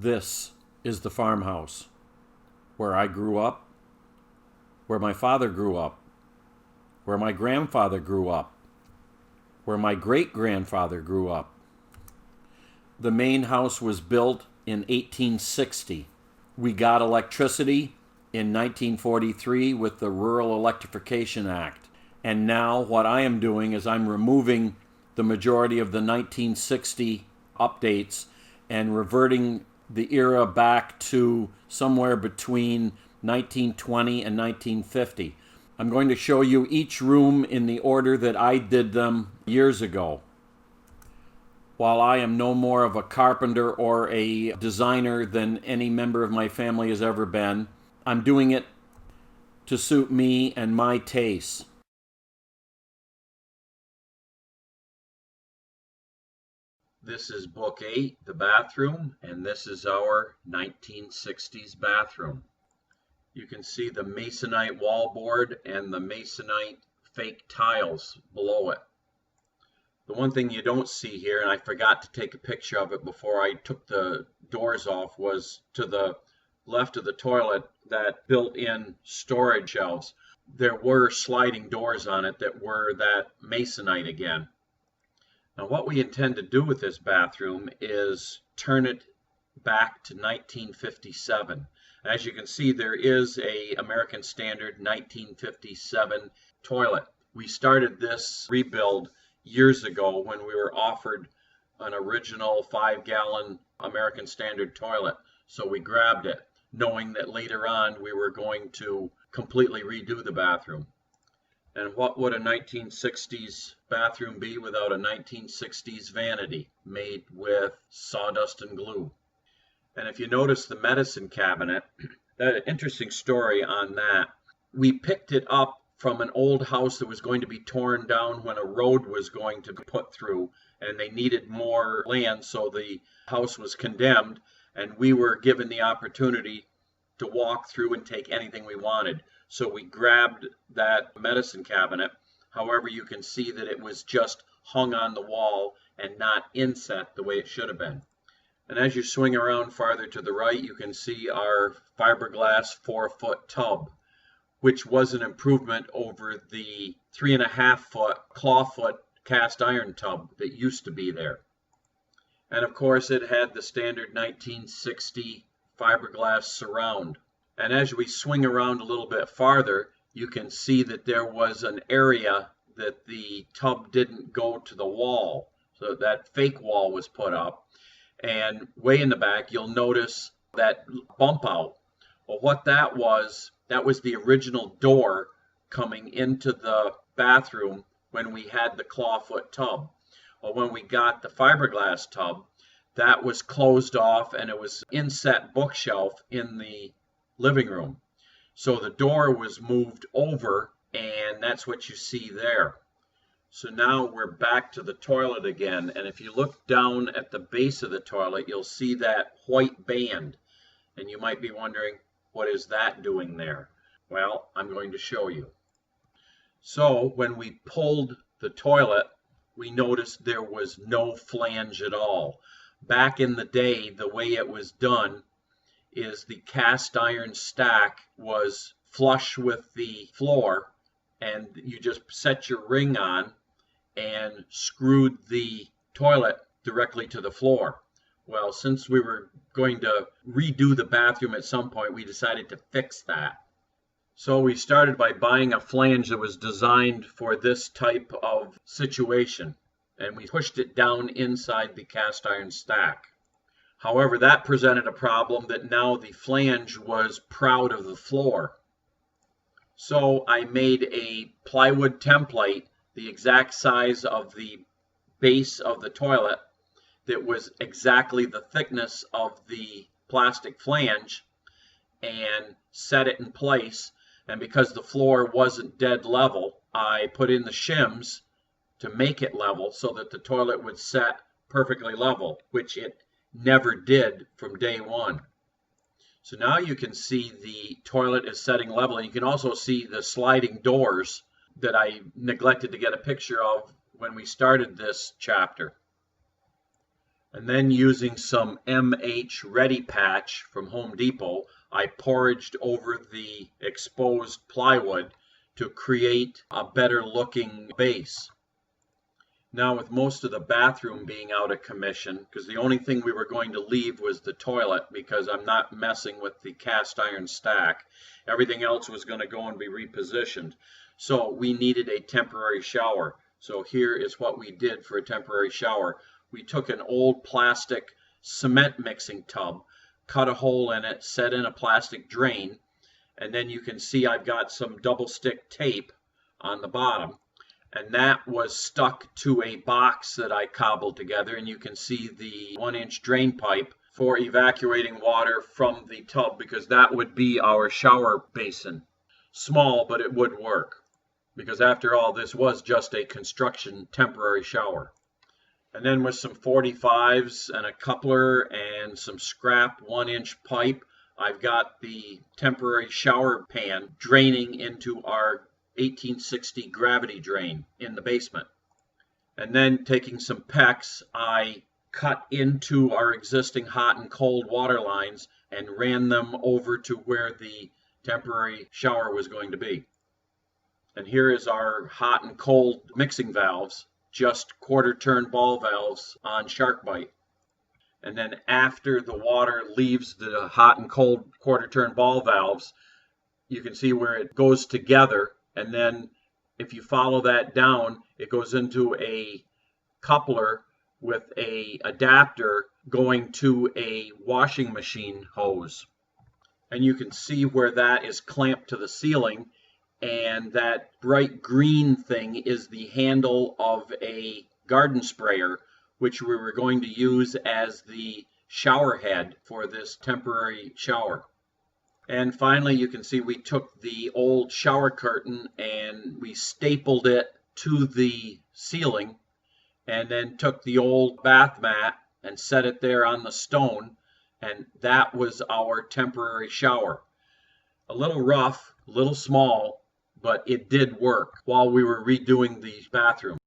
This is the farmhouse where I grew up, where my father grew up, where my grandfather grew up, where my great-grandfather grew up. The main house was built in 1860. We got electricity in 1943 with the Rural Electrification Act. And now what I am doing is I'm removing the majority of the 1960 updates and reverting the era back to somewhere between 1920 and 1950. I'm going to show you each room in the order that I did them years ago. While I am no more of a carpenter or a designer than any member of my family has ever been, I'm doing it to suit me and my tastes. This is Book 8, the bathroom, and this is our 1960s bathroom. You can see the masonite wallboard and the masonite fake tiles below it. The one thing you don't see here, and I forgot to take a picture of it before I took the doors off, was to the left of the toilet, that built-in storage shelves. There were sliding doors on it that were that masonite again. Now what we intend to do with this bathroom is turn it back to 1957. As you can see, there is a American Standard 1957 toilet. We started this rebuild years ago when we were offered an original 5-gallon American Standard toilet. So we grabbed it, knowing that later on we were going to completely redo the bathroom. And what would a 1960s bathroom be without a 1960s vanity made with sawdust and glue? And if you notice the medicine cabinet, that interesting story on that. We picked it up from an old house that was going to be torn down when a road was going to be put through, and they needed more land, so the house was condemned, and we were given the opportunity to walk through and take anything we wanted. So we grabbed that medicine cabinet. However, you can see that it was just hung on the wall and not inset the way it should have been. And as you swing around farther to the right, you can see our fiberglass 4-foot tub, which was an improvement over the 3.5-foot clawfoot cast iron tub that used to be there. And of course, it had the standard 1960 fiberglass surround. And as we swing around a little bit farther, you can see that there was an area that the tub didn't go to the wall. So that fake wall was put up. And way in the back, you'll notice that bump out. Well, what that was the original door coming into the bathroom when we had the clawfoot tub. Well, when we got the fiberglass tub, that was closed off and it was inset bookshelf in the living room. So the door was moved over, and that's what you see there. So now we're back to the toilet again, and if you look down at the base of the toilet, you'll see that white band, and you might be wondering, what is that doing there? Well, I'm going to show you. So when we pulled the toilet, we noticed there was no flange at all. Back in the day, the way it was done is the cast iron stack was flush with the floor, and you just set your ring on and screwed the toilet directly to the floor. Well, since we were going to redo the bathroom at some point, we decided to fix that. So we started by buying a flange that was designed for this type of situation, and we pushed it down inside the cast iron stack. However, that presented a problem that now the flange was proud of the floor. So I made a plywood template, the exact size of the base of the toilet, that was exactly the thickness of the plastic flange, and set it in place. And because the floor wasn't dead level, I put in the shims to make it level so that the toilet would set perfectly level, which it never did from day one. So now you can see the toilet is setting level, and you can also see the sliding doors that I neglected to get a picture of when we started this chapter. And then using some MH Ready Patch from Home Depot, I porridged over the exposed plywood to create a better looking base. Now, with most of the bathroom being out of commission, because the only thing we were going to leave was the toilet, because I'm not messing with the cast iron stack. Everything else was going to go and be repositioned. So we needed a temporary shower. So here is what we did for a temporary shower. We took an old plastic cement mixing tub, cut a hole in it, set in a plastic drain, and then you can see I've got some double stick tape on the bottom. And that was stuck to a box that I cobbled together, and you can see the 1-inch drain pipe for evacuating water from the tub, because that would be our shower basin. Small, but it would work, because after all, this was just a construction temporary shower. And then with some 45s and a coupler and some scrap 1-inch pipe, I've got the temporary shower pan draining into our 1860 gravity drain in the basement. And then taking some PEX, I cut into our existing hot and cold water lines and ran them over to where the temporary shower was going to be. And here is our hot and cold mixing valves, just quarter turn ball valves on shark bite. And then after the water leaves the hot and cold quarter turn ball valves, you can see where it goes together. And then if you follow that down, it goes into a coupler with a adapter going to a washing machine hose. And you can see where that is clamped to the ceiling, and that bright green thing is the handle of a garden sprayer, which we were going to use as the shower head for this temporary shower. And finally, you can see we took the old shower curtain and we stapled it to the ceiling, and then took the old bath mat and set it there on the stone, and that was our temporary shower. A little rough, a little small, but it did work while we were redoing the bathroom.